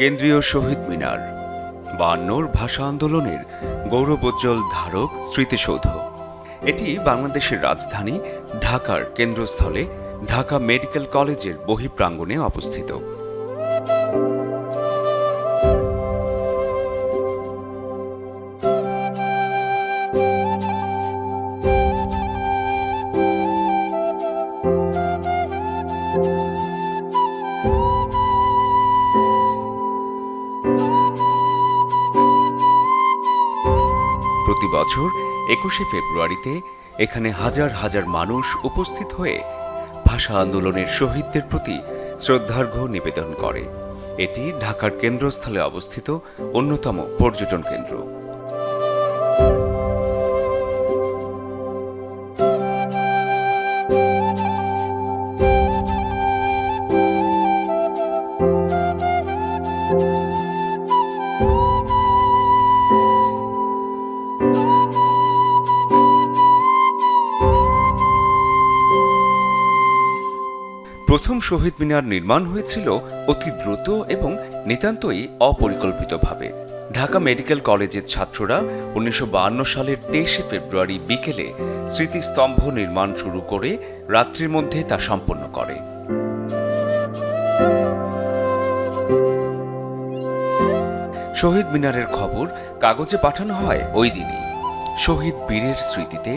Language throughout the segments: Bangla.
কেন্দ্রীয় শহীদ মিনার ৫২ ভাষা আন্দোলনের গৌরবোজ্জ্বল ধারক স্মৃতিসৌধ। এটি বাংলাদেশের রাজধানী ঢাকার কেন্দ্রস্থলে ঢাকা মেডিকেল কলেজের বহিঃপ্রাঙ্গণে অবস্থিত। প্রতি বছর ২১শে ফেব্রুয়ারিতে এখানে হাজার হাজার মানুষ উপস্থিত হয়ে ভাষা আন্দোলনের শহীদদের প্রতি শ্রদ্ধার্ঘ্য নিবেদন করে। এটি ঢাকার কেন্দ্রস্থলে অবস্থিত অন্যতম পর্যটন কেন্দ্র। প্রথম শহীদ মিনার নির্মাণ হয়েছিল অতি দ্রুত এবং নিতান্তই অপরিকল্পিতভাবে। ঢাকা মেডিকেল কলেজের ছাত্ররা ১৯৫২ সালের ২৩শে ফেব্রুয়ারি বিকেলে স্মৃতিস্তম্ভ নির্মাণ শুরু করে রাত্রির মধ্যে তা সম্পন্ন করে। শহীদ মিনারের খবর কাগজে পাঠানো হয় ওই দিনই। শহীদ বীরের স্মৃতিতে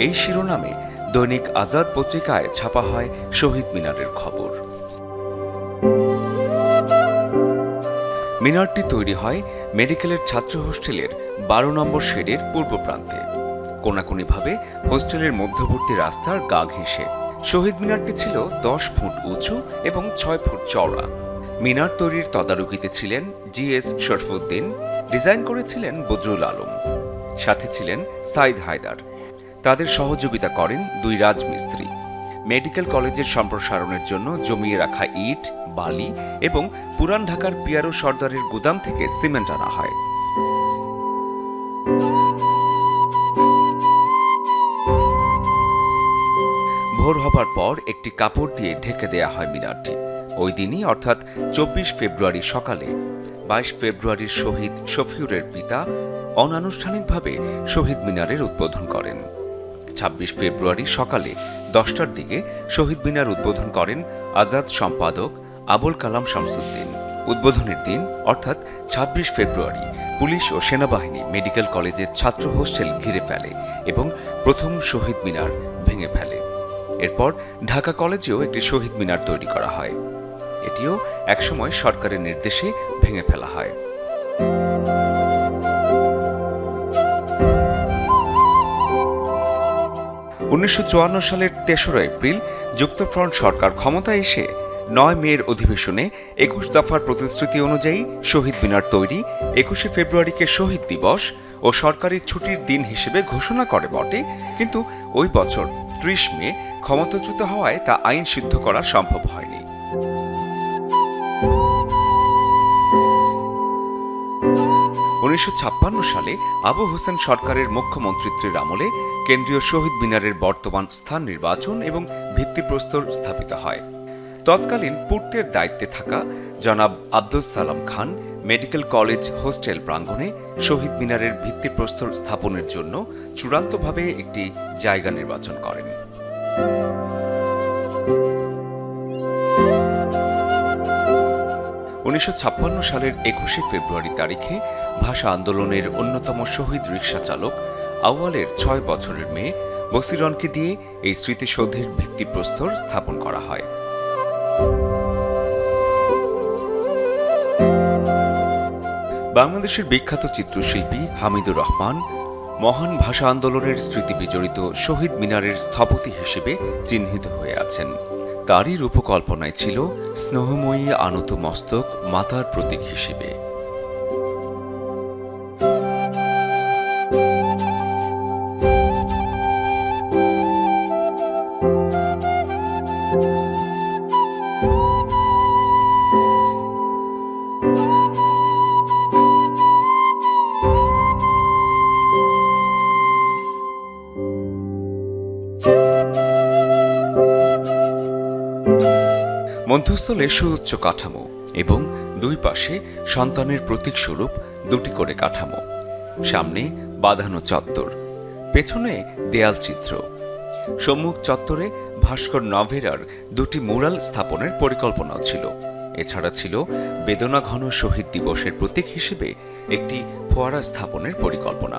এই শিরোনামে দৈনিক আজাদ পত্রিকায় ছাপা হয় শহীদ মিনারের খবর। মিনারটি তৈরি হয় মেডিকেলের ছাত্র হোস্টেলের ১২ নম্বর শেডের পূর্ব প্রান্তে, কোনাকুনিভাবে হোস্টেলের মধ্যবর্তী রাস্তার গা ঘেঁষে। শহীদ মিনারটি ছিল ১০ ফুট উঁচু এবং ৬ ফুট চওড়া। মিনার তৈরির তদারকিতে ছিলেন জিএস শরফুদ্দিন, ডিজাইন করেছিলেন বদরুল আলম, সাথে ছিলেন সাইদ হায়দার। তাদের সহযোগিতা করেন ২ রাজমিস্ত্রি। মেডিকেল কলেজের সম্প্রসারণের জন্য জমিয়ে রাখা ইট, বালি এবং পুরান ঢাকার পিয়ারো সর্দারের গুদাম থেকে সিমেন্ট আনা হয়। ভোর হবার পর একটি কাপড় দিয়ে ঢেকে দেয়া হয় মিনারটি। ওই দিনই অর্থাৎ ২৪ ফেব্রুয়ারি সকালে ২২ ফেব্রুয়ারির শহীদ শফিউরের পিতা অনানুষ্ঠানিকভাবে শহীদ মিনারের উদ্বোধন করেন। ২৬ ফেব্রুয়ারি সকালে ১০টার দিকে শহীদ মিনার উদ্বোধন করেন আজাদ সম্পাদক আবুল কালাম শামসুদ্দিন। উদ্বোধনের দিন অর্থাৎ ২৬ ফেব্রুয়ারি পুলিশ ও সেনাবাহিনী মেডিকেল কলেজের ছাত্র হোস্টেল ঘিরে ফেলে এবং প্রথম শহীদ মিনার ভেঙে ফেলে। এরপর ঢাকা কলেজেও একটি শহীদ মিনার তৈরি করা হয়। এটিও একসময় সরকারের নির্দেশে ভেঙে ফেলা হয়। ১৯৫৪ সালের ৩রা এপ্রিল যুক্তফ্রন্ট সরকার ক্ষমতায় এসে ৯ মের অধিবেশনে ২১ দফার প্রতিশ্রুতি অনুযায়ী শহীদ মিনার তৈরি ২১শে ফেব্রুয়ারিকে শহীদ দিবস ও সরকারি ছুটির দিন হিসেবে ঘোষণা করে বটে, কিন্তু ওই বছর ৩০ মে ক্ষমতাচ্যুত হওয়ায় তা আইন সিদ্ধ করা সম্ভব হয়নি। ১৯৫৬ সালে আবু হোসেন সরকারের মুখ্যমন্ত্রিত্বের আমলে কেন্দ্রীয় শহীদ মিনারের বর্তমান স্থান নির্বাচন এবং ভিত্তিপ্রস্তর স্থাপিত হয়। তৎকালীন পূর্তের দায়িত্বে থাকা জনাব আব্দুস সালাম খান মেডিকেল কলেজ হোস্টেল প্রাঙ্গণে শহীদ মিনারের ভিত্তিপ্রস্তর স্থাপনের জন্য চূড়ান্তভাবে একটি জায়গা নির্বাচন করেন। ১৯৫৬ সালের ২১শে ফেব্রুয়ারি তারিখে ভাষা আন্দোলনের অন্যতম শহীদ রিকশা চালক আউয়ালের ৬ বছরের মেয়ে বসিরনকে দিয়ে এই স্মৃতিসৌধের ভিত্তিপ্রস্তর স্থাপন করা হয়। বাংলাদেশের বিখ্যাত চিত্রশিল্পী হামিদুর রহমান মহান ভাষা আন্দোলনের স্মৃতি বিজড়িত শহীদ মিনারের স্থপতি হিসেবে চিহ্নিত হয়ে আছেন। তারই রূপকল্পনায় ছিল স্নেহময়ী আনত মস্তক মাতার প্রতীক হিসেবে। মধ্যস্থলে সুউচ্চ কাঠামো এবং দুই পাশে সন্তানের প্রতীক স্বরূপ দুটি করে কাঠামো, সামনে বাঁধানো চত্বর, পেছনে দেয়াল চিত্র। সম্মুখ চত্বরে ভাস্কর নভেরার দুটি মুরাল স্থাপনের পরিকল্পনাও ছিল। এছাড়া ছিল বেদনাঘন শহীদ দিবসের প্রতীক হিসেবে একটি ফোয়ারা স্থাপনের পরিকল্পনা।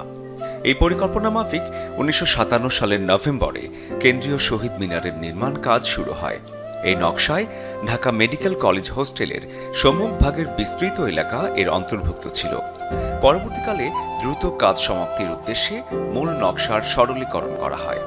এই পরিকল্পনা মাফিক ১৯৫৭ সালের নভেম্বরে কেন্দ্রীয় শহীদ মিনারের নির্মাণ কাজ শুরু হয়। এই নকশায় ঢাকা মেডিকেল কলেজ হোস্টেলের সম্মুখভাগের বিস্তৃত এলাকা এর অন্তর্ভুক্ত ছিল। পরবর্তীকালে দ্রুত কাজ সমাপ্তির উদ্দেশ্যে মূল নকশার সরলীকরণ করা হয়।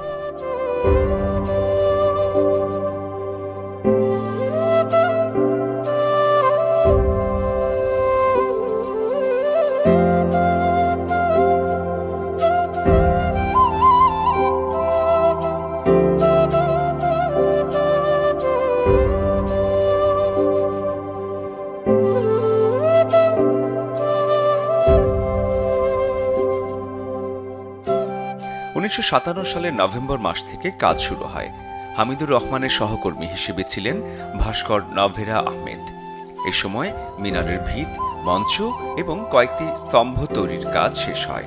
১৯৫৭ সালের নভেম্বর মাস থেকে কাজ শুরু হয়। হামিদুর রহমানের সহকর্মী হিসেবে ছিলেন ভাস্কর নভেরা আহমেদ। এ সময় মিনারের ভিত, মঞ্চ এবং কয়েকটি স্তম্ভ তৈরির কাজ শেষ হয়।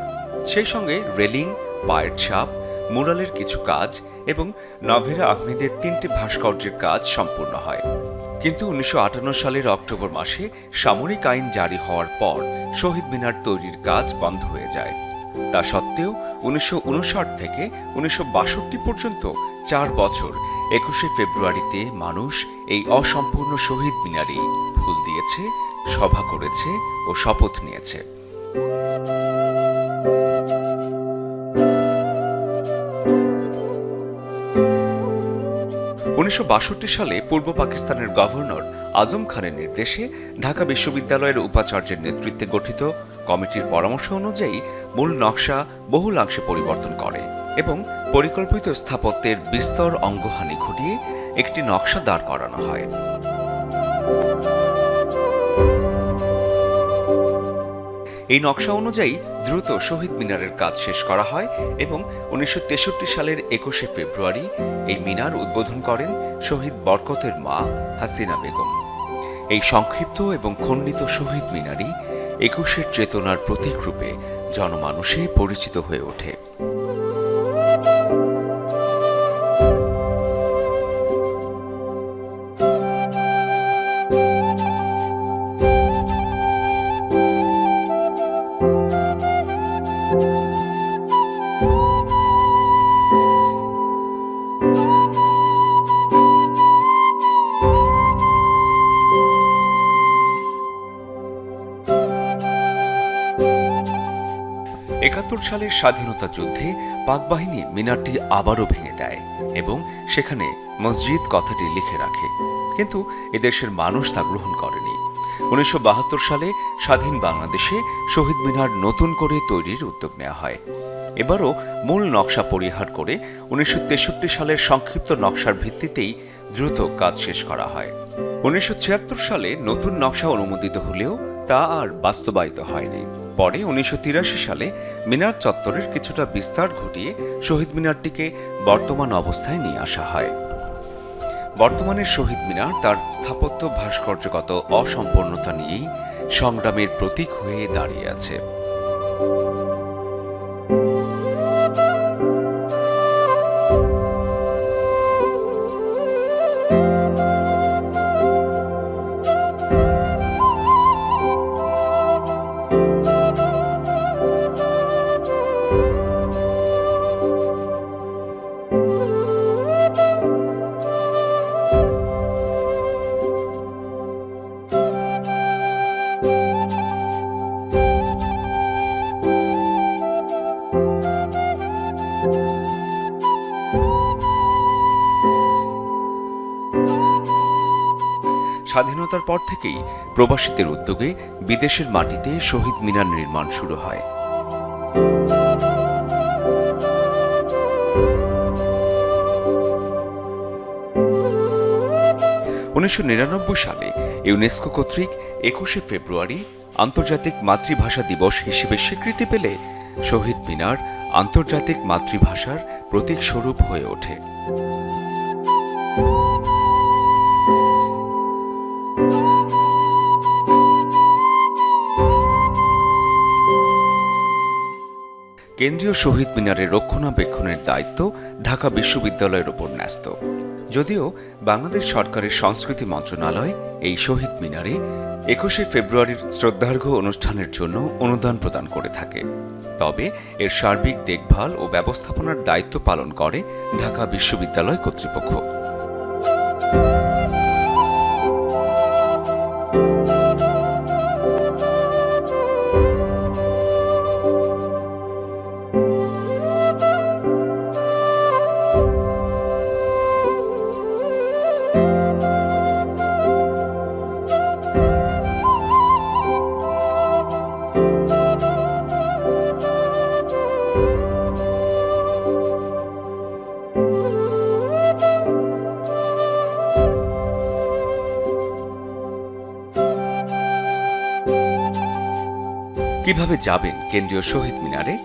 সেই সঙ্গে রেলিং, পায়ের ছাপ, মুরালের কিছু কাজ এবং নভেরা আহমেদের ৩টি ভাস্কর্যের কাজ সম্পূর্ণ হয়। কিন্তু ১৯৫৮ সালের অক্টোবর মাসে সামরিক আইন জারি হওয়ার পর শহীদ মিনার তৈরির কাজ বন্ধ হয়ে যায়। তা সত্ত্বেও ১৯৫৯ থেকে ১৯৬২ পর্যন্ত ৪ বছর ২১শে ফেব্রুয়ারিতে মানুষ এই অসম্পূর্ণ শহীদ মিনারেই ফুল দিয়েছে, সভা করেছে ও শপথ নিয়েছে। ১৯৬২ সালে পূর্ব পাকিস্তানের গভর্নর আজম খানের নির্দেশে ঢাকা বিশ্ববিদ্যালয়ের উপাচার্যের নেতৃত্বে গঠিত কমিটির পরামর্শ অনুযায়ী মূল নকশা বহুলাংশে পরিবর্তন করে এবং পরিকল্পিত স্থাপত্যের বিস্তর অঙ্গহানি ঘটিয়ে একটি নকশা দাঁড় করানো হয়। এই নকশা অনুযায়ী দ্রুত শহীদ মিনারের কাজ শেষ করা হয় এবং ১৯৬৩ সালের ২১শে ফেব্রুয়ারি এই মিনার উদ্বোধন করেন শহীদ বরকতের মা হাসিনা বেগম। এই সংক্ষিপ্ত এবং খণ্ডিত শহীদ মিনারই ২১শে চেতনার প্রতীক রূপে জনমানসে পরিচিত হয়ে ওঠে। একাত্তর সালের স্বাধীনতা যুদ্ধে পাক বাহিনী মিনারটি আবারও ভেঙে দেয় এবং সেখানে মসজিদ কথাটি লিখে রাখে, কিন্তু এদেশের মানুষ তা গ্রহণ করেনি। ১৯৭২ সালে স্বাধীন বাংলাদেশে শহীদ মিনার নতুন করে তৈরির উদ্যোগ নেওয়া হয়। এবারও মূল নকশা পরিহার করে ১৯৬৩ সালের সংক্ষিপ্ত নকশার ভিত্তিতেই দ্রুত কাজ শেষ করা হয়। ১৯৭৬ সালে নতুন নকশা অনুমোদিত হলেও তা আর বাস্তবায়িত হয়নি। পরে ১৯৮৩ সালে মিনার চত্বরের কিছুটা বিস্তার ঘটিয়ে শহীদ মিনারটিকে বর্তমান অবস্থায় নিয়ে আসা হয়। বর্তমানের শহীদ মিনার তার স্থাপত্য ভাস্কর্যগত অসম্পূর্ণতা নিয়েই সংগ্রামের প্রতীক হয়ে দাঁড়িয়ে আছে। স্বাধীনতার পর থেকেই প্রবাসীদের উদ্যোগে বিদেশের মাটিতে শহীদ মিনার নির্মাণ শুরু হয়। 1999 সালে ইউনেস্কো কর্তৃক 21শে ফেব্রুয়ারি আন্তর্জাতিক মাতৃভাষা দিবস হিসেবে স্বীকৃতি পেলে শহীদ মিনার আন্তর্জাতিক মাতৃভাষার প্রতীক স্বরূপ হয়ে ওঠে। কেন্দ্রীয় শহীদ মিনারের রক্ষণাবেক্ষণের দায়িত্ব ঢাকা বিশ্ববিদ্যালয়ের ওপর ন্যস্ত। যদিও বাংলাদেশ সরকারের সংস্কৃতি মন্ত্রণালয় এই শহীদ মিনারে 21শে ফেব্রুয়ারির শ্রদ্ধার্ঘ্য অনুষ্ঠানের জন্য অনুদান প্রদান করে থাকে, তবে এর সার্বিক দেখভাল ও ব্যবস্থাপনার দায়িত্ব পালন করে ঢাকা বিশ্ববিদ্যালয় কর্তৃপক্ষ। কিভাবে যাবেন কেন্দ্রীয় শহীদ মিনারে?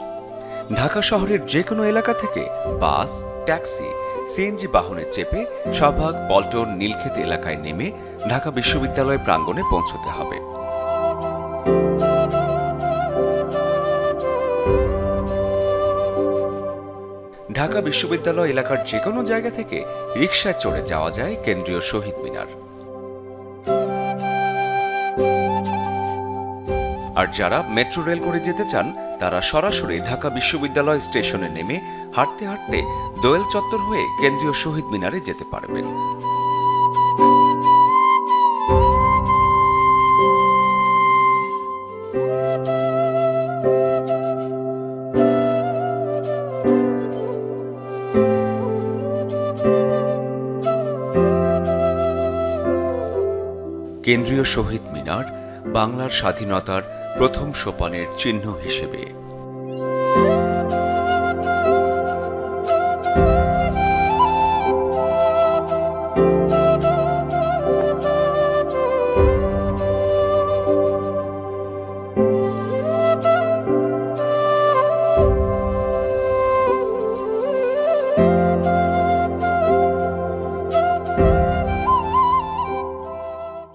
ঢাকা শহরের যে কোনো এলাকা থেকে বাস, ট্যাক্সি, সিএনজি বাহনে চেপে শাহবাগ, পল্টন, নীলক্ষেত এলাকায় নেমে ঢাকা বিশ্ববিদ্যালয় প্রাঙ্গণে পৌঁছতে হবে। ঢাকা বিশ্ববিদ্যালয় এলাকার যে কোনো জায়গা থেকে রিকশায় চড়ে যাওয়া যায় কেন্দ্রীয় শহীদ মিনার। আর যারা মেট্রো রেল করে যেতে চান তারা সরাসরি ঢাকা বিশ্ববিদ্যালয় স্টেশনে নেমে হাঁটতে হাঁটতে দোয়েল চত্বর হয়ে কেন্দ্রীয় শহীদ মিনারে যেতে পারবেন। কেন্দ্রীয় শহীদ মিনার বাংলার স্বাধীনতার প্রথম সোপানের চিহ্ন হিসেবে